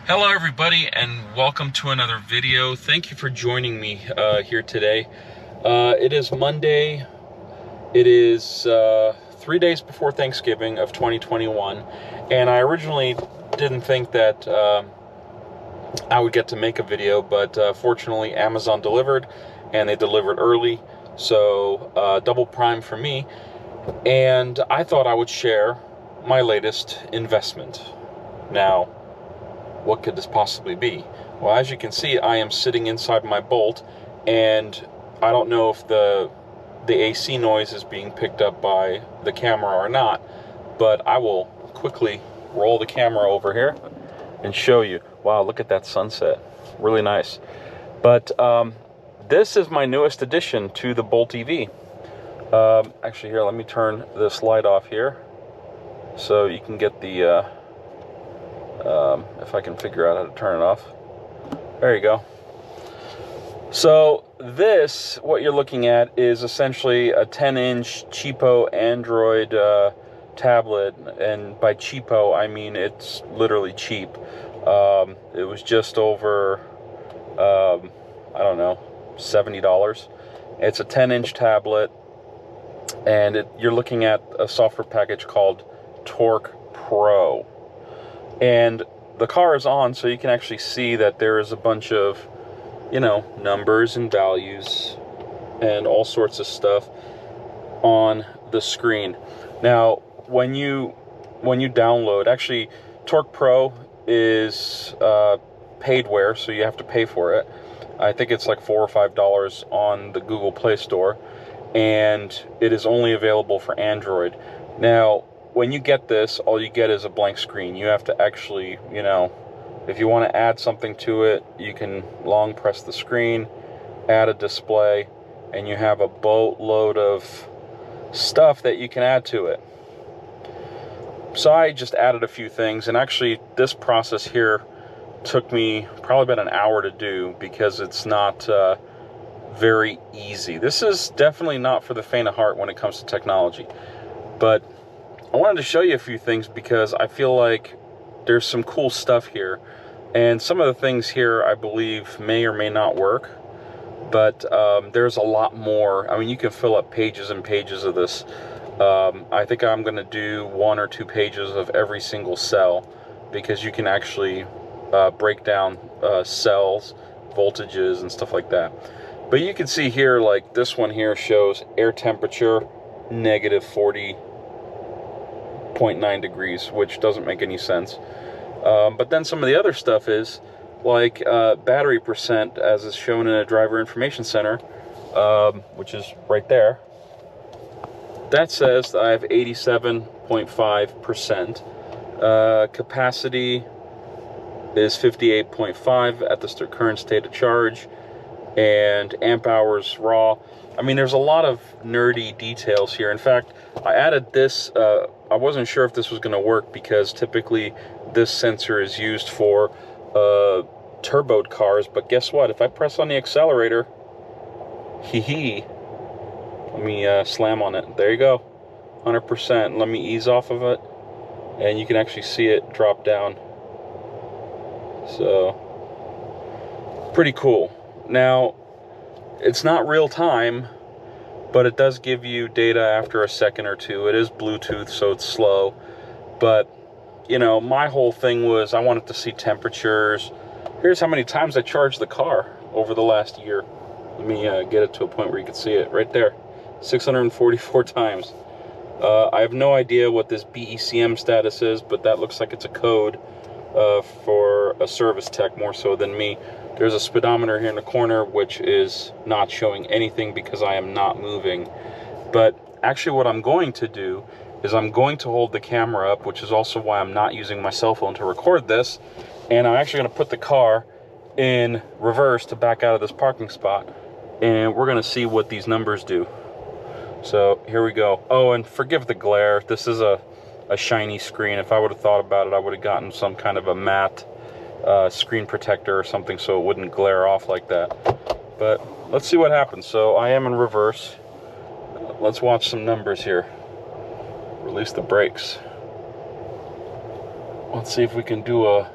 Hello everybody and welcome to another video. Thank you for joining me here today. It is Monday. It is 3 days before Thanksgiving of 2021, and I originally didn't think that I would get to make a video, but fortunately Amazon delivered, and they delivered early, so double prime for me, and I thought I would share my latest investment. Now, what could this possibly be? Well, as you can see, I am sitting inside my Bolt, and I don't know if the AC noise is being picked up by the camera or not, but I will quickly roll the camera over here and show you. Wow, look at that sunset. Really nice. But this is my newest addition to the Bolt EV. Actually, here, let me turn this light off here so you can get the if I can figure out how to turn it off. There you go. So this, what you're looking at, is essentially a 10-inch cheapo Android tablet, and by cheapo I mean it's literally cheap. It was just over I don't know, $70. It's a 10-inch tablet, and you're looking at a software package called Torque Pro. And the car is on, so you can actually see that there is a bunch of, numbers and values and all sorts of stuff on the screen. Now, when you download, actually, Torque Pro is paidware, so you have to pay for it. I think it's like $4 or $5 on the Google Play Store, and it is only available for Android. Now, when you get this, all you get is a blank screen. You have to actually, if you want to add something to it, you can long press the screen, add a display, and you have a boatload of stuff that you can add to it. So I just added a few things, and actually this process here took me probably about an hour to do because it's not very easy. This is definitely not for the faint of heart when it comes to technology, but I wanted to show you a few things because I feel like there's some cool stuff here, and some of the things here I believe may or may not work, but there's a lot more. I mean, you can fill up pages and pages of this. I think I'm going to do 1 or 2 pages of every single cell, because you can actually break down cells, voltages, and stuff like that. But you can see here, like this one here shows air temperature negative 40.9 degrees, which doesn't make any sense. But then some of the other stuff is like battery percent, as is shown in a driver information center, which is right there. That says that I have 87.5%. Capacity is 58.5 at the current state of charge, and amp hours raw. I mean, there's a lot of nerdy details here. In fact, I added this. I wasn't sure if this was going to work because typically this sensor is used for turboed cars. But guess what? If I press on the accelerator, let me slam on it. There you go, 100%. Let me ease off of it, and you can actually see it drop down. So, pretty cool. Now, it's not real time, but it does give you data after a second or two. It is Bluetooth, so it's slow. But, my whole thing was I wanted to see temperatures. Here's how many times I charged the car over the last year. Let me get it to a point where you can see it. Right there, 644 times. I have no idea what this BECM status is, but that looks like it's a code for a service tech more so than me. There's a speedometer here in the corner, which is not showing anything because I am not moving. But actually what I'm going to do is I'm going to hold the camera up, which is also why I'm not using my cell phone to record this. And I'm actually going to put the car in reverse to back out of this parking spot. And we're going to see what these numbers do. So here we go. Oh, and forgive the glare. This is a shiny screen. If I would have thought about it, I would have gotten some kind of a matte screen protector or something so it wouldn't glare off like that. But let's see what happens. So I am in reverse. Let's watch some numbers here. Release the brakes. Let's see if we can do a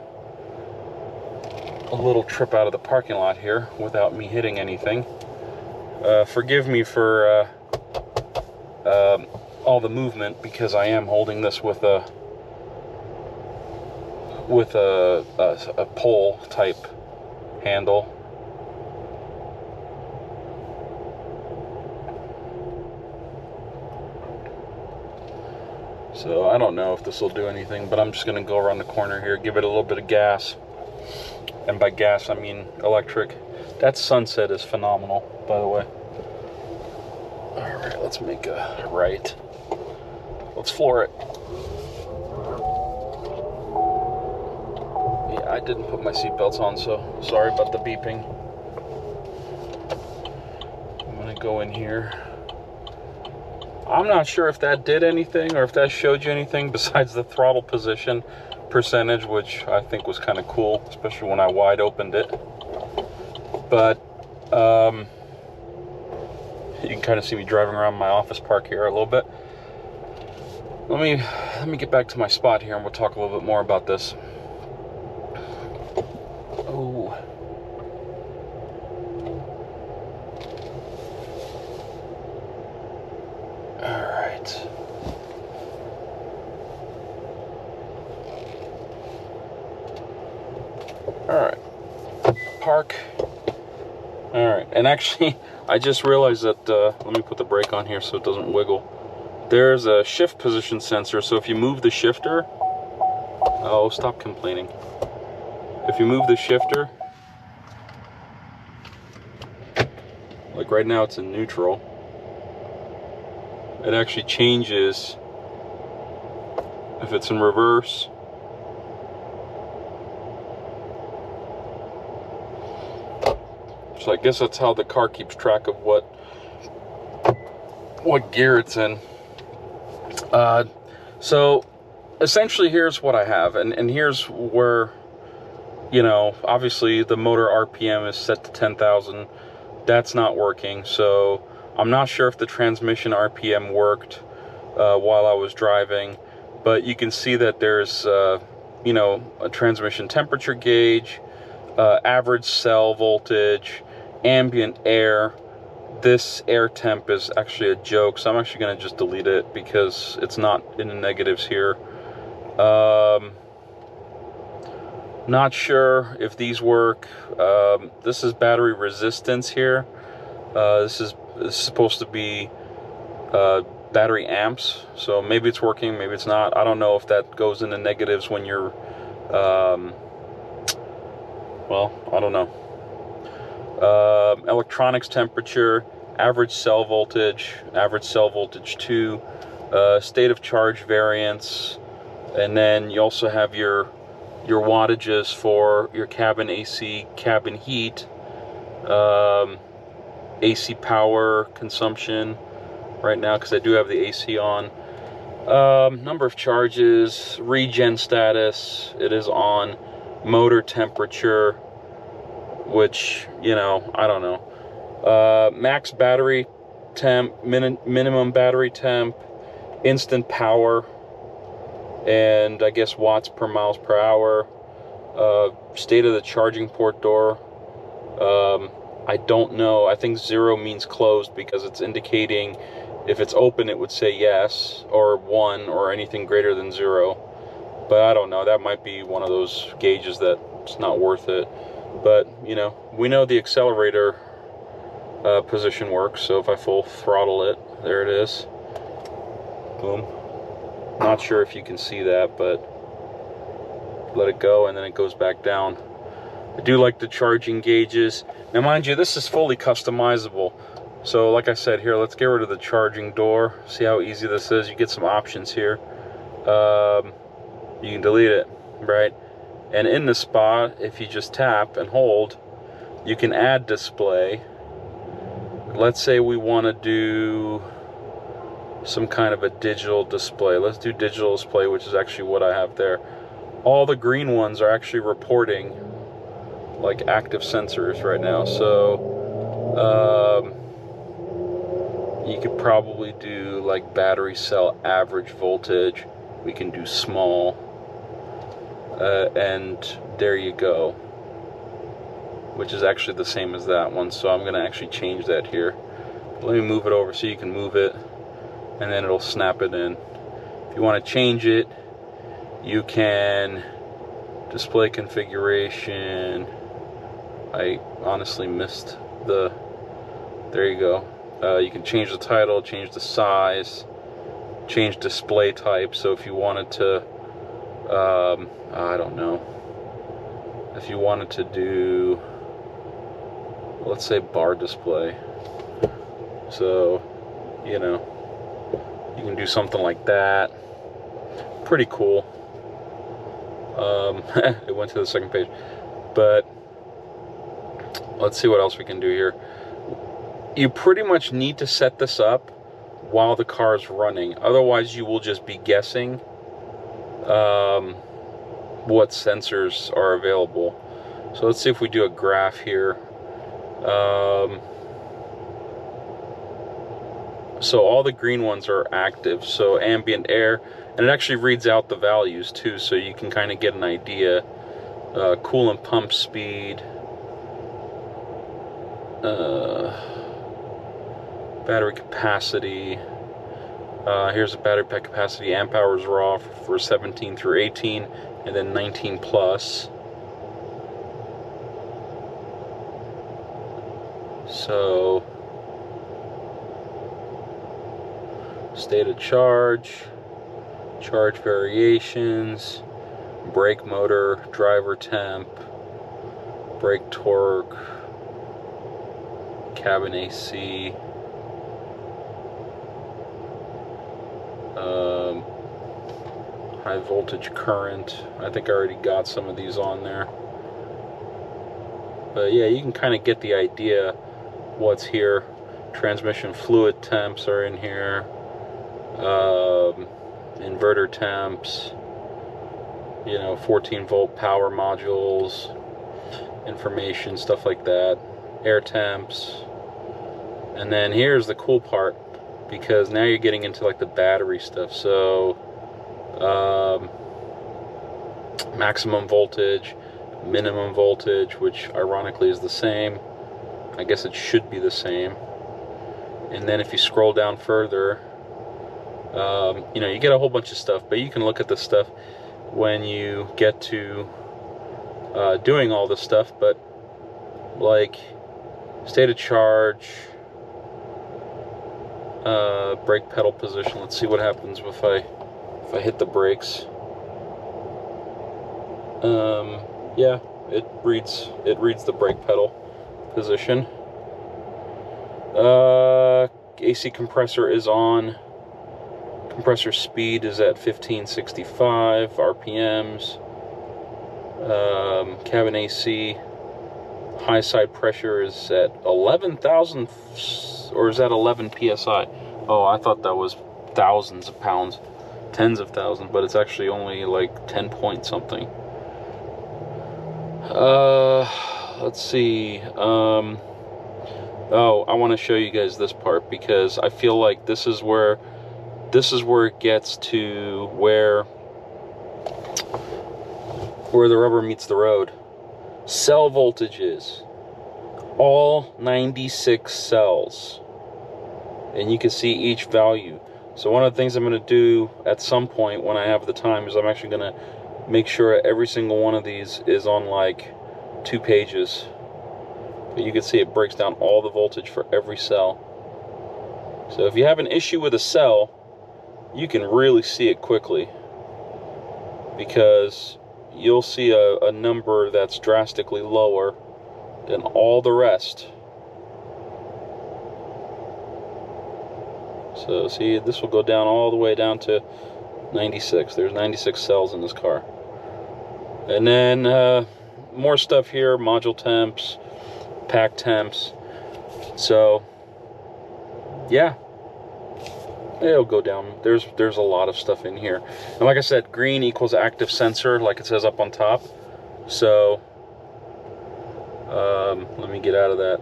a little trip out of the parking lot here without me hitting anything. Forgive me for all the movement, because I am holding this with a pole type handle. So I don't know if this will do anything, but I'm just going to go around the corner here, give it a little bit of gas. And by gas, I mean electric. That sunset is phenomenal, by the way. All right, let's make a right. Let's floor it. Yeah, I didn't put my seatbelts on, so sorry about the beeping. I'm going to go in here. I'm not sure if that did anything or if that showed you anything besides the throttle position percentage, which I think was kind of cool, especially when I wide opened it. But you can kind of see me driving around my office park here a little bit. Let me get back to my spot here and we'll talk a little bit more about this. Oh. Alright, park. Alright, and actually, I just realized that, let me put the brake on here so it doesn't wiggle. There's a shift position sensor, so if you move the shifter, oh, stop complaining. If you move the shifter, like right now it's in neutral, it actually changes if it's in reverse. So I guess that's how the car keeps track of what gear it's in. So essentially here's what I have, and here's where, you know, obviously the motor RPM is set to 10,000. That's not working, so I'm not sure if the transmission RPM worked while I was driving, but you can see that there's you know, a transmission temperature gauge, average cell voltage, ambient air. This air temp is actually a joke, so I'm actually going to just delete it because it's not in the negatives here. Not sure if these work. This is battery resistance here. This is supposed to be battery amps, so maybe it's working, maybe it's not. I don't know if that goes in the negatives when you're well, I don't know. Electronics temperature, average cell voltage 2, state of charge variance, and then you also have your wattages for your cabin AC, cabin heat, AC power consumption right now, because I do have the AC on. Number of charges, regen status, it is on. Motor temperature, which, you know, I don't know. Max battery temp, minimum battery temp, instant power, and I guess watts per miles per hour. State of the charging port door. I don't know. I think 0 means closed because it's indicating if it's open it would say yes, or 1, or anything greater than 0. But I don't know. That might be one of those gauges that's not worth it. But, you know, we know the accelerator position works, so if I full throttle it, there it is. Boom. Not sure if you can see that, but let it go and then it goes back down. I do like the charging gauges. Now, mind you, this is fully customizable. So, like I said, here, let's get rid of the charging door. See how easy this is? You get some options here. You can delete it, right? And in the spot, if you just tap and hold, you can add display. Let's say we want to do some kind of a digital display. Let's do digital display, which is actually what I have there. All the green ones are actually reporting like active sensors right now. So you could probably do like battery cell average voltage. We can do small. And there you go. which is actually the same as that one. So I'm going to actually change that here. Let me move it over so you can move it, and then it'll snap it in. If you want to change it, you can display configuration. I honestly missed the, there you go. You can change the title, change the size, change display type. So if you wanted to, I don't know, if you wanted to do, let's say bar display. So, you know, you can do something like that. Pretty cool. It went to the second page. But let's see what else we can do here. You pretty much need to set this up while the car is running. Otherwise, you will just be guessing what sensors are available. So let's see if we do a graph here. So all the green ones are active, so ambient air, and it actually reads out the values too, so you can kind of get an idea. Coolant pump speed, battery capacity. Here's the battery pack capacity. Amp hours raw for 17 through 18, and then 19 plus. So state of charge, charge variations, brake motor, driver temp, brake torque, cabin AC, high voltage current. I think I already got some of these on there. But yeah, you can kind of get the idea what's here. Transmission fluid temps are in here. Inverter temps, you know, 14 volt power modules, information, stuff like that, air temps. And then here's the cool part, because now you're getting into like the battery stuff. So maximum voltage, minimum voltage, which ironically is the same. I guess it should be the same. And then if you scroll down further, you know, you get a whole bunch of stuff, but you can look at this stuff when you get to doing all this stuff. But like state of charge, brake pedal position. Let's see what happens if I hit the brakes. Yeah, it reads the brake pedal position. AC compressor is on. Compressor speed is at 1565 RPMs. Cabin AC high side pressure is at 11,000, or is that 11 psi? Oh, I thought that was thousands of pounds, tens of thousands, but it's actually only like 10 point something. Let's see. Oh, I want to show you guys this part, because I feel like this is where it gets to where the rubber meets the road. Cell voltages, all 96 cells, and you can see each value. So one of the things I'm going to do at some point when I have the time is I'm actually going to make sure every single one of these is on like 2 pages. But you can see it breaks down all the voltage for every cell. So if you have an issue with a cell, you can really see it quickly, because you'll see a number that's drastically lower than all the rest. So see, this will go down all the way down to 96. There's 96 cells in this car. And then more stuff here, module temps, pack temps. So yeah, it'll go down. There's a lot of stuff in here. And like I said, green equals active sensor, like it says up on top. So let me get out of that.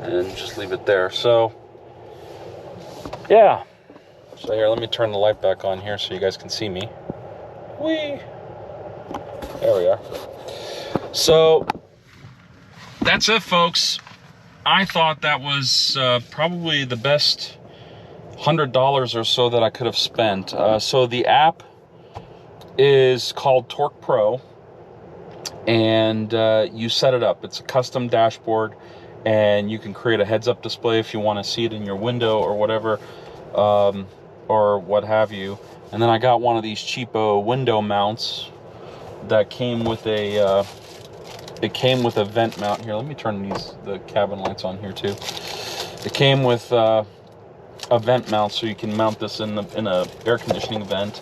And just leave it there. So yeah. So here, let me turn the light back on here so you guys can see me. Whee! There we are. So that's it, folks. I thought that was probably the best $100 or so that I could have spent. So the app is called Torque Pro, and you set it up. It's a custom dashboard, and you can create a heads-up display if you want to see it in your window or whatever, or what have you. And then I got one of these cheapo window mounts that came with a it came with a vent mount. Here, let me turn the cabin lights on here too. It came with a vent mount, so you can mount this in a air conditioning vent.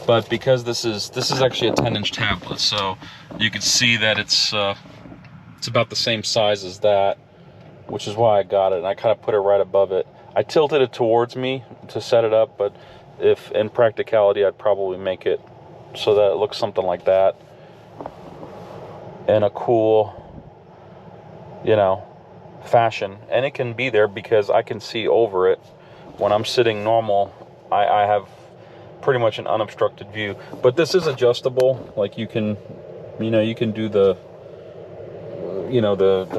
But because this is actually a 10-inch tablet, so you can see that it's about the same size as that, which is why I got it. And I kind of put it right above it. I tilted it towards me to set it up, but if in practicality, I'd probably make it so that it looks something like that, in a cool, fashion. And it can be there because I can see over it. When I'm sitting normal, I have pretty much an unobstructed view. But this is adjustable. Like you can do the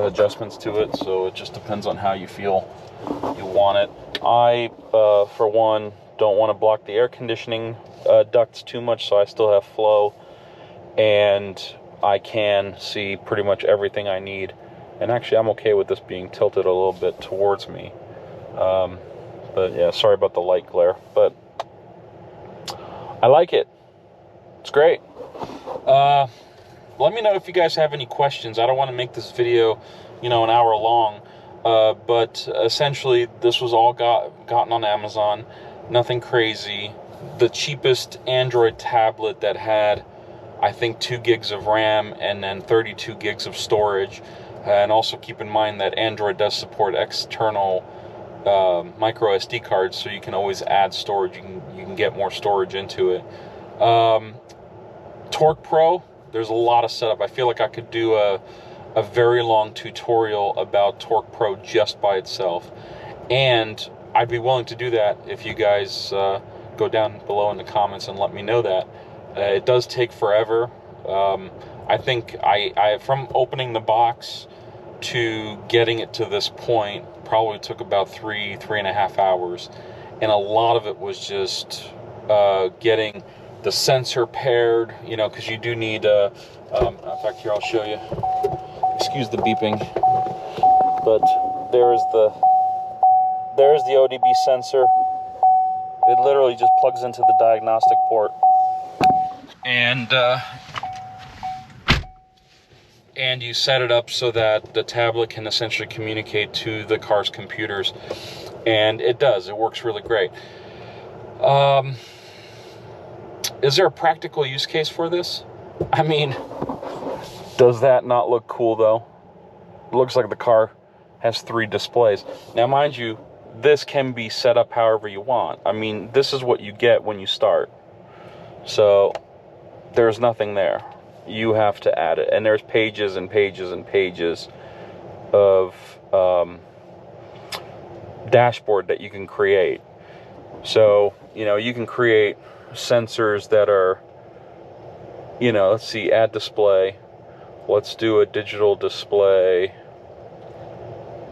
adjustments to it. So it just depends on how you feel you want it. I, for one, don't want to block the air conditioning ducts too much, so I still have flow, and I can see pretty much everything I need. And actually, I'm okay with this being tilted a little bit towards me. But yeah, sorry about the light glare, but I like it. It's great. Let me know if you guys have any questions. I don't want to make this video, an hour long, but essentially this was all gotten on Amazon. Nothing crazy. The cheapest Android tablet that had, I think, 2 gigs of RAM and then 32 gigs of storage. And also keep in mind that Android does support external micro SD cards, so you can always add storage. You can get more storage into it. Torque Pro, there's a lot of setup. I feel like I could do a very long tutorial about Torque Pro just by itself, and I'd be willing to do that if you guys go down below in the comments and let me know that. It does take forever. I think I from opening the box to getting it to this point probably took about 3.5 hours, and a lot of it was just getting the sensor paired, because you do need in fact, here, I'll show you. Excuse the beeping, but there's the ODB sensor. It literally just plugs into the diagnostic port, and you set it up so that the tablet can essentially communicate to the car's computers, and it does. It works really great. Is there a practical use case for this? I mean, does that not look cool though? It looks like the car has 3 displays. Now, mind you, this can be set up however you want. I mean, this is what you get when you start. So there's nothing there. You have to add it. And there's pages and pages and pages of dashboard that you can create. So, you can create sensors that are, let's see, add display. Let's do a digital display.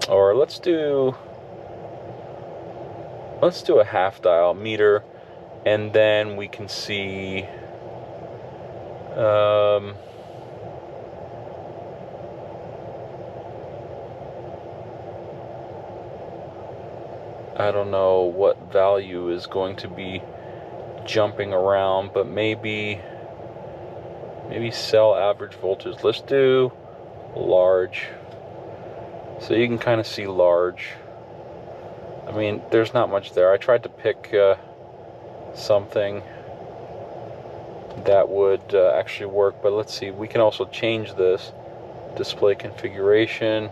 Or let's do a half dial meter, and then we can see I don't know what value is going to be jumping around, but maybe cell average voltage. Let's do large, so you can kind of see large. I mean, there's not much there. I tried to pick something that would actually work, but let's see. We can also change this display configuration.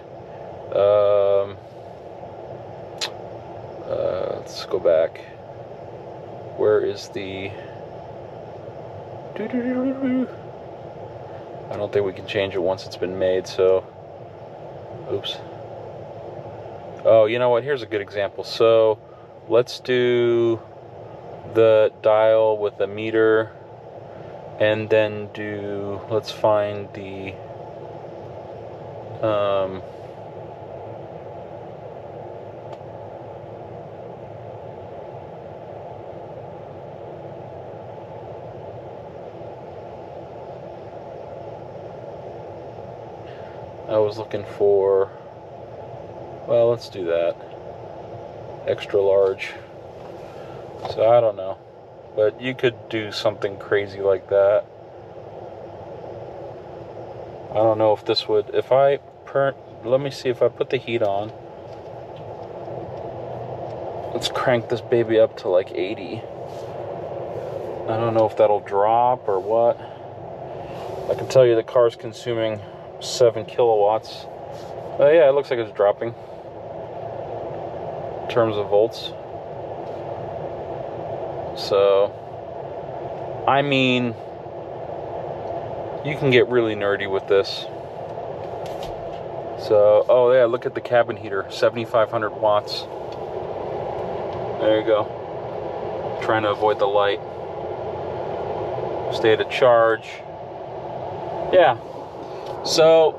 Let's go back. Where is the... I don't think we can change it once it's been made, so... Oops. Oh, you know what? Here's a good example. So, let's do the dial with the meter, and then do, let's find the I was looking for, well, let's do that. Extra large. So I don't know. But you could do something crazy like that. I don't know if this would, if I, let me see if I put the heat on. Let's crank this baby up to like 80. I don't know if that'll drop or what. I can tell you the car's consuming 7 kilowatts. Oh yeah, it looks like it's dropping in terms of volts. So, I mean, you can get really nerdy with this. So, oh yeah, look at the cabin heater, 7,500 watts. There you go. Trying to avoid the light. State of charge. Yeah. So,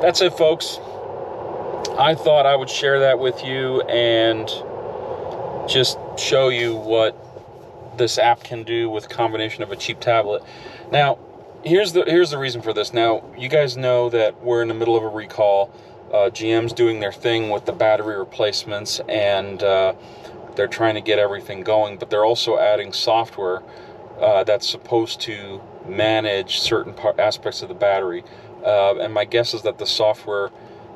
that's it, folks. I thought I would share that with you and just show you what this app can do with a combination of a cheap tablet. Now, here's the reason for this. Now, you guys know that we're in the middle of a recall. GM's doing their thing with the battery replacements, and they're trying to get everything going, but they're also adding software that's supposed to manage certain aspects of the battery. And my guess is that the software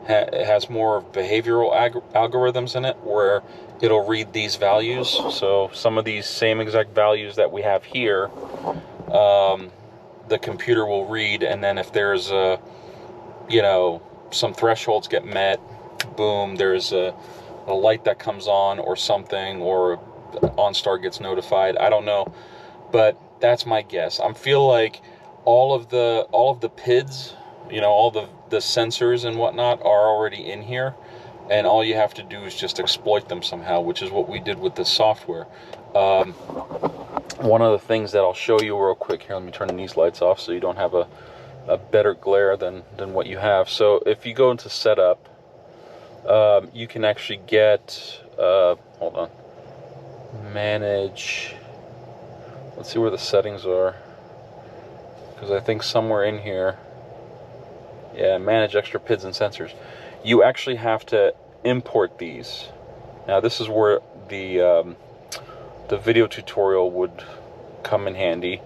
has more of behavioral algorithms in it, where it'll read these values. So some of these same exact values that we have here, the computer will read, and then if there's a, you know, some thresholds get met, boom, there's a light that comes on or something, or OnStar gets notified. I don't know, but that's my guess. I feel like all of the PIDs, you know, all the sensors and whatnot are already in here, and all you have to do is just exploit them somehow, which is what we did with this software. One of the things that I'll show you real quick here, let me turn these lights off so you don't have a better glare than what you have. So if you go into setup, you can actually get, hold on, manage, let's see where the settings are, because I think somewhere in here, yeah, manage extra PIDs and sensors. You actually have to import these. Now this is where the video tutorial would come in handy,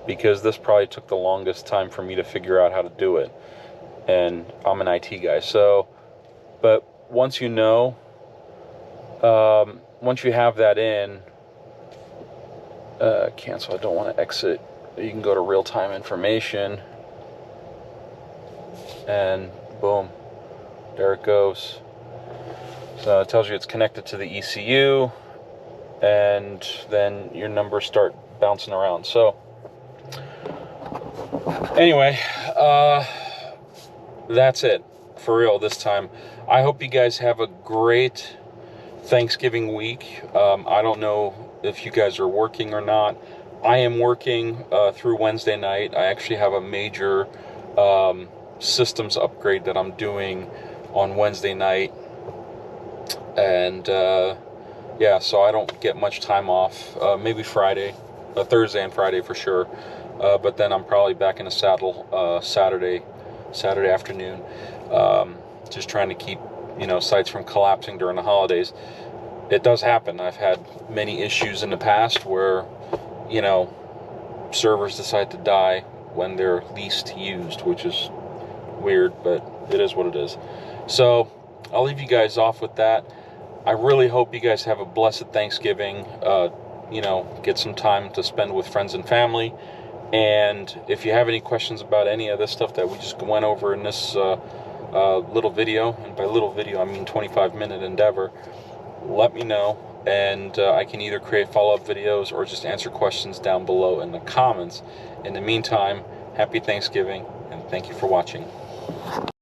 because this probably took the longest time for me to figure out how to do it, and I'm an IT guy. So, but once you know, once you have that in, cancel, I don't want to exit. You can go to real-time information, and boom, there it goes. So it tells you it's connected to the ECU, and then your numbers start bouncing around. So anyway, that's it for real this time. I hope you guys have a great Thanksgiving week. I don't know if you guys are working or not. I am working through Wednesday night. I actually have a major systems upgrade that I'm doing on Wednesday night, and yeah, so I don't get much time off. Maybe Friday, Thursday and Friday for sure, but then I'm probably back in the saddle Saturday afternoon, just trying to keep, you know, sites from collapsing during the holidays. It does happen. I've had many issues in the past where, you know, servers decide to die when they're least used, which is weird, but it is what it is. So I'll leave you guys off with that. I really hope you guys have a blessed Thanksgiving. You know, get some time to spend with friends and family. And if you have any questions about any of this stuff that we just went over in this little video, and by little video I mean 25-minute endeavor, let me know, and I can either create follow-up videos or just answer questions down below in the comments. In the meantime, happy Thanksgiving, and thank you for watching.